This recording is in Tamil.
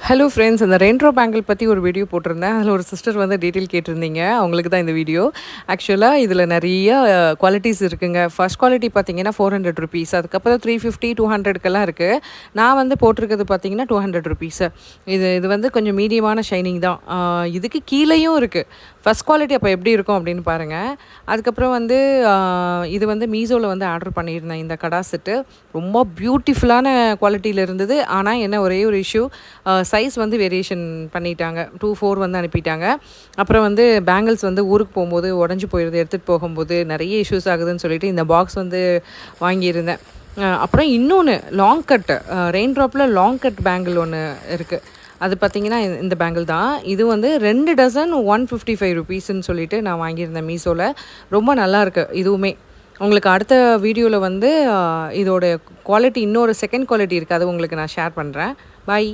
ஹலோ ஃப்ரெண்ட்ஸ், அந்த ரெயின்ட்ரோ பேங்கிள் பற்றி ஒரு வீடியோ போட்டிருந்தேன். அதில் ஒரு சிஸ்டர் வந்து டீட்டெயில் கேட்டிருந்தீங்க. அவங்களுக்கு தான் இந்த வீடியோ. ஆக்சுவலாக இதில் நிறைய குவாலிட்டிஸ் இருக்குங்க. ஃபர்ஸ்ட் குவாலிட்டி பார்த்தீங்கன்னா ₹400, அதுக்கப்புறம் 350, 200க்கெல்லாம் இருக்குது. நான் வந்து போட்டிருக்கிறது பார்த்தீங்கன்னா ₹200. இது வந்து கொஞ்சம் மீடியமான ஷைனிங் தான். இதுக்கு கீழேயும் இருக்குது. ஃபர்ஸ்ட் குவாலிட்டி அப்போ எப்படி இருக்கும் அப்படின்னு பாருங்கள். அதுக்கப்புறம் வந்து இது வந்து மீஷோவில் வந்து ஆர்டர் பண்ணியிருந்தேன். இந்த கடா செட்டு ரொம்ப பியூட்டிஃபுல்லான குவாலிட்டியில் இருந்தது. ஆனால் என்ன ஒரே ஒரு இஷ்யூ, சைஸ் வந்து வேரியேஷன் பண்ணிட்டாங்க. 2, 4 வந்து அனுப்பிட்டாங்க. அப்புறம் வந்து பேங்கிள்ஸ் வந்து ஊருக்கு போகும்போது உடஞ்சி போயிடுது, எடுத்துகிட்டு போகும்போது நிறைய இஷ்யூஸ் ஆகுதுன்னு சொல்லிட்டு இந்த பாக்ஸ் வந்து வாங்கியிருந்தேன். அப்புறம் இன்னொன்று லாங் கட், ரெயின் ட்ராப்பில் லாங் கட் பேங்கிள் ஒன்று இருக்குது. அது பார்த்தீங்கன்னா இந்த பேங்கிள் தான். இது வந்து 2 டசன் ₹155ன்னு சொல்லிட்டு நான் வாங்கியிருந்தேன் மீஷோவில். ரொம்ப நல்லாயிருக்கு இதுவுமே. உங்களுக்கு அடுத்த வீடியோவில் வந்து இதோட குவாலிட்டி, இன்னொரு செகண்ட் குவாலிட்டி இருக்குது, அது உங்களுக்கு நான் ஷேர் பண்ணுறேன். பாய்.